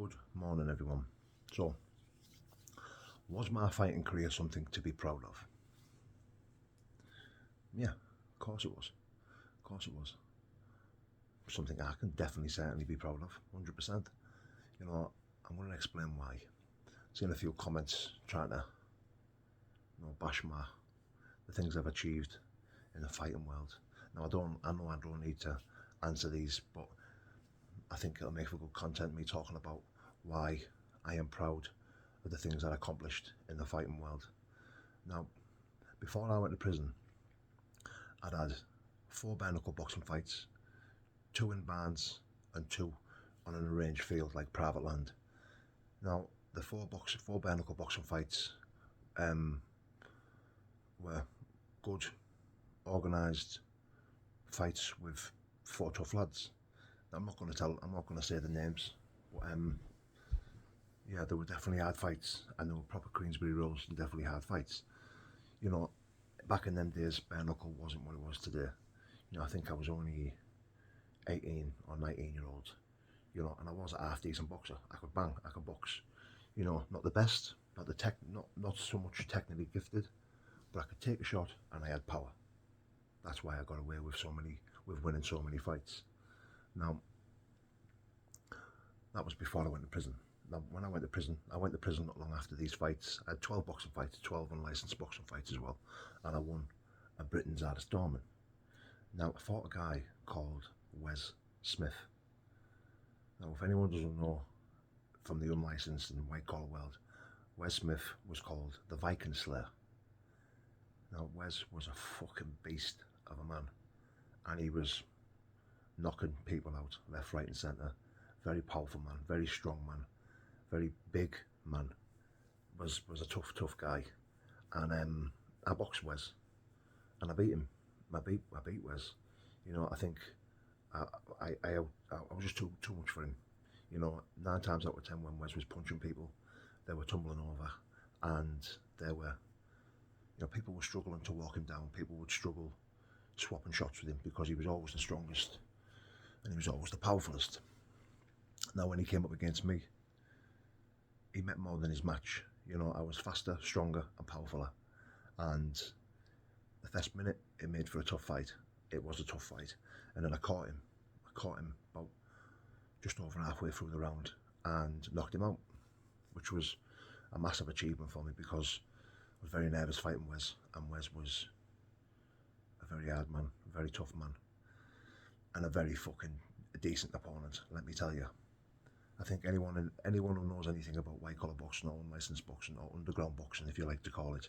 Good morning, everyone. So, was my fighting career something to be proud of? Yeah, of course it was. Of course it was. Something I can definitely, certainly be proud of, 100%. You know, I'm going to explain why. Seen a few comments trying to, bash the things I've achieved in the fighting world. Now, I know I don't need to answer these, but I think it'll make for good content, me talking about why I am proud of the things I accomplished in the fighting world. Now, before I went to prison, I'd had 4 bare knuckle boxing fights, 2 in barns and 2 on an arranged field like private land. Now, the 4 bare knuckle boxing fights were good, organised fights with 4 tough lads. I'm not going to say the names, but yeah, there were definitely hard fights, and there were proper Queensberry rules and definitely hard fights. You know, back in them days, bare knuckle wasn't what it was today. You know, I think I was only 18 or 19-year-old. You know, and I was a half decent boxer. I could bang, I could box. You know, not the best, not so much technically gifted, but I could take a shot and I had power. That's why I got away with winning so many fights. Now, that was before I went to prison. Now, when I went to prison not long after these fights. I had 12 boxing fights, 12 unlicensed boxing fights as well, and I won a Britain's Hardest Dorman. Now, I fought a guy called Wes Smith. Now, if anyone doesn't know from the unlicensed and white collar world, Wes Smith was called the Viking Slayer. Now, Wes was a fucking beast of a man, and he was knocking people out left, right and centre. Very powerful man, very strong man, very big man. Was a tough guy, and I boxed Wes, and I beat him. I beat Wes. You know, I think I was just too much for him. You know, 9 times out of 10 when Wes was punching people, they were tumbling over, and people were struggling to walk him down. People would struggle swapping shots with him because he was always the strongest and he was always the powerfulest. Now, when he came up against me, he meant more than his match. You know, I was faster, stronger and powerfuler, and the first minute it made for a tough fight. It was a tough fight, and then I caught him about just over halfway through the round and knocked him out, which was a massive achievement for me because I was very nervous fighting Wes, and Wes was a very hard man, a very tough man, and a very fucking decent opponent, let me tell you. I think anyone who knows anything about white collar boxing or unlicensed boxing or underground boxing, if you like to call it,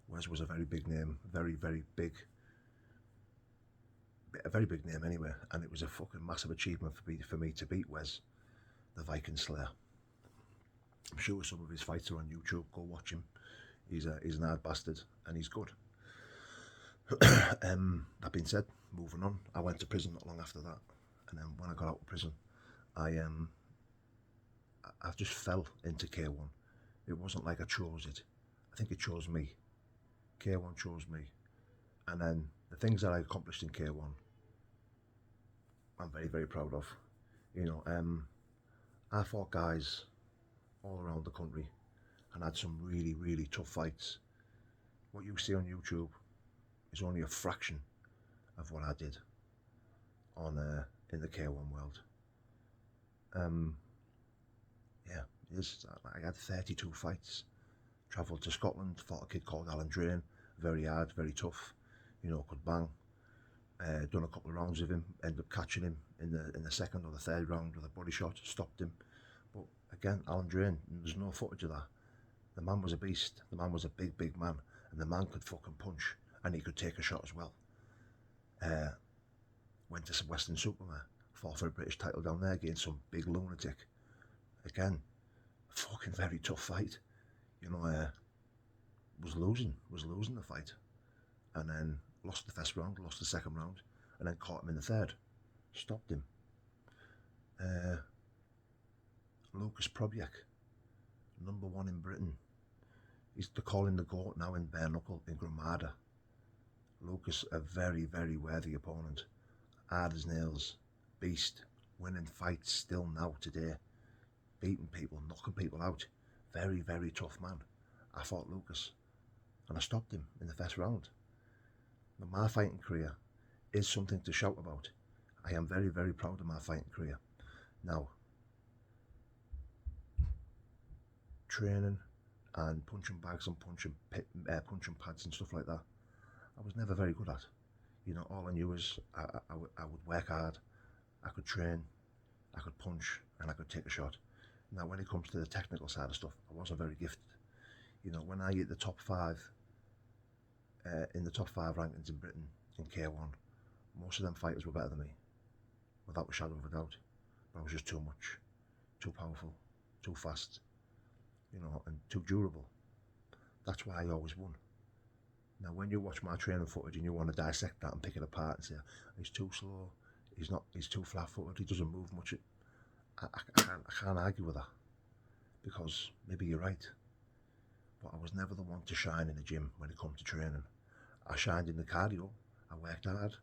Wes was a very big name, a very big name anyway, and it was a fucking massive achievement for me to beat Wes, the Viking Slayer. I'm sure some of his fights are on YouTube. Go watch him. He's an hard bastard, and he's good. That being said, moving on, I went to prison not long after that, and then when I got out of prison, I just fell into K1. It wasn't like I chose it. I think it chose me. K1 chose me, and then the things that I accomplished in K1, I'm very proud of. You know, I fought guys all around the country and had some really tough fights. What you see on YouTube is only a fraction of what I did on in the K1 world. Yeah, I had 32 fights. Travelled to Scotland, fought a kid called Alan Drain, very hard, very tough. You know, could bang. Done a couple of rounds with him, ended up catching him in the second or the third round with a body shot, stopped him. But again, Alan Drain, there's no footage of that. The man was a beast. The man was a big man, and the man could fucking punch, and he could take a shot as well. Went to Western Supermare, fought for a British title down there against some big lunatic. Again, fucking very tough fight. You know, was losing the fight, and then lost the first round, lost the second round, and then caught him in the third, stopped him. Lucas Probiek, #1 in Britain. They're calling the GOAT now in bare knuckle in Gramada. Lucas, a very worthy opponent, hard as nails, beast, winning fights still now today. beating people, knocking people out. Very, very tough man. I fought Lucas and I stopped him in the first round. Now, my fighting career is something to shout about. I am very, very proud of my fighting career. Now, training and punching bags and punching pads and stuff like that, I was never very good at. You know, all I knew was I would work hard, I could train, I could punch, and I could take a shot. Now, when it comes to the technical side of stuff, I wasn't very gifted. You know, when I hit the top five, in the top five rankings in Britain in K1, most of them fighters were better than me, without a shadow of a doubt. But I was just too much, too powerful, too fast, you know, and too durable. That's why I always won. Now, when you watch my training footage and you want to dissect that and pick it apart and say, he's too slow, he's too flat-footed, he doesn't move much, I can't argue with that, because maybe you're right. But I was never the one to shine in the gym when it comes to training. I shined in the cardio, I worked hard,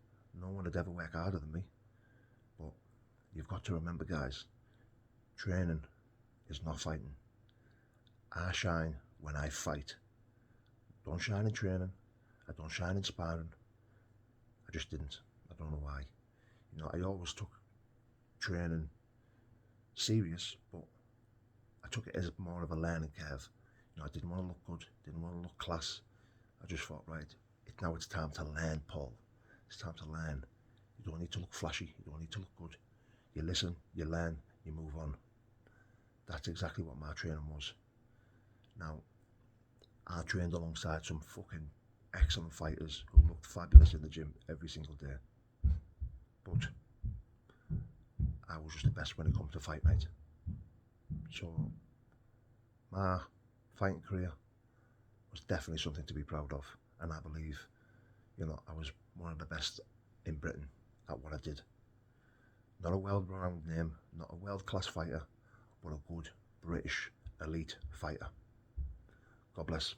no one had ever worked harder than me. But you've got to remember, guys, training is not fighting. I shine when I fight. Don't shine in training, I don't shine in sparring. I just didn't. I don't know why. You know, I always took training serious, but I took it as more of a learning curve. You know, I didn't want to look good, didn't want to look class. I just thought, right, now it's time to learn, Paul. It's time to learn. You don't need to look flashy, you don't need to look good. You listen, you learn, you move on. That's exactly what my training was. Now, I trained alongside some fucking excellent fighters who looked fabulous in the gym every single day. But I was just the best when it comes to fight night. So my fighting career was definitely something to be proud of, and I believe, you know, I was one of the best in Britain at what I did. Not a world-renowned name, not a world-class fighter, but a good British elite fighter. God bless.